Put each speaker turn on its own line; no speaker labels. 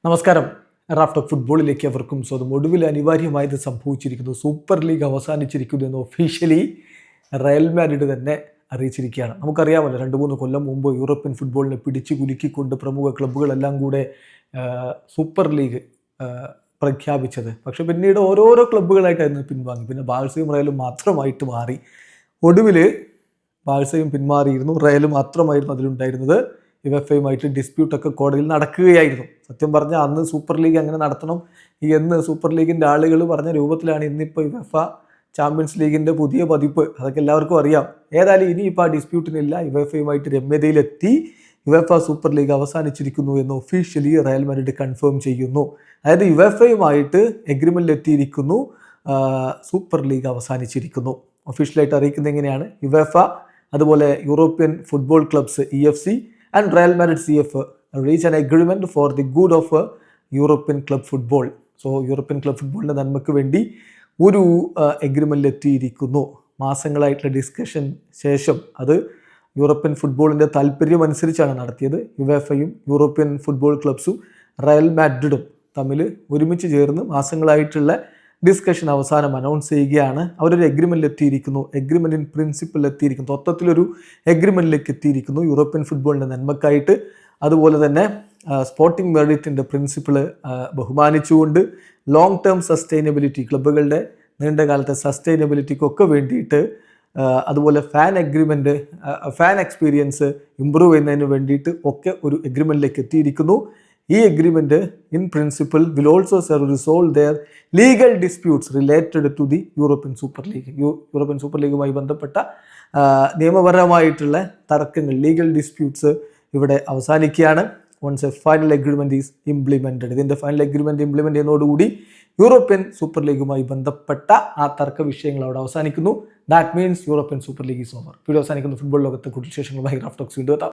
നമസ്കാരം. Raf talk ഫുട്ബോളിലേക്ക് അവർക്കും സ്വന്തം. ഒടുവിൽ അനിവാര്യമായത് സംഭവിച്ചിരിക്കുന്നു. സൂപ്പർ ലീഗ് അവസാനിച്ചിരിക്കുന്നു എന്ന് ഒഫീഷ്യലി റയൽ മാഡ്രിഡ് തന്നെ അറിയിച്ചിരിക്കുകയാണ്. നമുക്കറിയാമല്ലോ, 2-3 കൊല്ലം മുമ്പ് യൂറോപ്യൻ ഫുട്ബോളിനെ പിടിച്ചു കുലുക്കിക്കൊണ്ട് പ്രമുഖ ക്ലബ്ബുകളെല്ലാം കൂടെ സൂപ്പർ ലീഗ് പ്രഖ്യാപിച്ചത്. പക്ഷെ പിന്നീട് ഓരോരോ ക്ലബ്ബുകളായിട്ടായിരുന്നു പിൻവാങ്ങി. പിന്നെ ബാഴ്സയും റയലും മാത്രമായിട്ട് മാറി. ഒടുവിൽ ബാഴ്സയും പിന്മാറിയിരുന്നു, റയലും മാത്രമായിരുന്നു അതിലുണ്ടായിരുന്നത്. യുവേഫയുമായിട്ട് ഡിസ്പ്യൂട്ടൊക്കെ കോടതിയിൽ നടക്കുകയായിരുന്നു. സത്യം പറഞ്ഞാൽ അന്ന് സൂപ്പർ ലീഗ് അങ്ങനെ നടത്തണം എന്ന് സൂപ്പർ ലീഗിൻ്റെ ആളുകൾ പറഞ്ഞ രൂപത്തിലാണ് ഇന്നിപ്പോൾ യുവേഫ ചാമ്പ്യൻസ് ലീഗിൻ്റെ പുതിയ പതിപ്പ്. അതൊക്കെ എല്ലാവർക്കും അറിയാം. ഏതായാലും ഇനിയിപ്പോൾ ആ ഡിസ്പ്യൂട്ടിനില്ല. യുവേഫയുമായിട്ട് രമ്യതയിലെത്തി. യുവേഫ സൂപ്പർ ലീഗ് അവസാനിച്ചിരിക്കുന്നു എന്ന് ഒഫീഷ്യലി റയൽ മാഡ്രിഡ് കൺഫേം ചെയ്യുന്നു. അതായത് യുവേഫയുമായിട്ട് എഗ്രിമെൻ്റിൽ എത്തിയിരിക്കുന്നു. സൂപ്പർ ലീഗ് അവസാനിച്ചിരിക്കുന്നു. ഒഫീഷ്യലായിട്ട് അറിയിക്കുന്നത് എങ്ങനെയാണ്? യുവേഫ, അതുപോലെ European football clubs EFC and Real Madrid CF reach an agreement for the good of European club football. So European club ഫുട്ബോളിൻ്റെ നന്മയ്ക്ക് വേണ്ടി ഒരു എഗ്രിമെൻ്റിൽ എത്തിയിരിക്കുന്നു. മാസങ്ങളായിട്ടുള്ള ഡിസ്കഷൻ ശേഷം അത് യൂറോപ്യൻ ഫുട്ബോളിൻ്റെ താല്പര്യം അനുസരിച്ചാണ് നടത്തിയത്. യുവേഫയും യൂറോപ്യൻ ഫുട്ബോൾ ക്ലബ്സും റയൽ മാഡ്രിഡും തമ്മിൽ ഒരുമിച്ച് ചേർന്ന് മാസങ്ങളായിട്ടുള്ള ഡിസ്കഷൻ അവസാനം അനൗൺസ് ചെയ്യുകയാണ്. അവരൊരു എഗ്രിമെൻ്റിൽ എത്തിയിരിക്കുന്നു. എഗ്രിമെൻ്റ് ഇൻ പ്രിൻസിപ്പിൾ എത്തിയിരിക്കുന്നു. മൊത്തത്തിലൊരു എഗ്രിമെൻറ്റിലേക്ക് എത്തിയിരിക്കുന്നു യൂറോപ്യൻ ഫുട്ബോളിൻ്റെ നന്മക്കായിട്ട്. അതുപോലെ തന്നെ സ്പോർട്ടിംഗ് മെറിറ്റിൻ്റെ പ്രിൻസിപ്പിൾ ബഹുമാനിച്ചുകൊണ്ട് ലോങ് ടേം സസ്റ്റൈനബിലിറ്റി, ക്ലബ്ബുകളുടെ നീണ്ടകാലത്തെ സസ്റ്റൈനബിലിറ്റിക്കൊക്കെ വേണ്ടിയിട്ട്, അതുപോലെ ഫാൻ എക്സ്പീരിയൻസ് ഇമ്പ്രൂവ് ചെയ്യുന്നതിന് വേണ്ടിയിട്ട് ഒക്കെ ഒരു എഗ്രിമെൻറ്റിലേക്ക് എത്തിയിരിക്കുന്നു. ഈ agreement in principle will also serve resolve their legal disputes related to the European super league. European super ലീഗുമായി ബന്ധപ്പെട്ട നിയമപരമായിട്ടുള്ള തർക്കങ്ങൾ, ലീഗൽ ഡിസ്പ്യൂട്ട്സ് ഇവിടെ അവസാനിക്കുകയാണ്. Once a final agreement is implemented. ഇതിൻ്റെ ഫൈനൽ എഗ്രിമെൻറ്റ് ഇംപ്ലിമെൻറ്റ് ചെയ്യുന്നതോടുകൂടി യൂറോപ്യൻ സൂപ്പർ ലീഗുമായി ബന്ധപ്പെട്ട ആ തർക്ക വിഷയങ്ങൾ അവിടെ അവസാനിക്കുന്നു. That means European super league is over. Video അവസാനിക്കുന്ന ഫുട്ബോൾ ലോകത്തെ കൂടുതൽ വിശേഷങ്ങളുമായി റാഫ് ടോക്സ് വീണ്ടും എത്താം.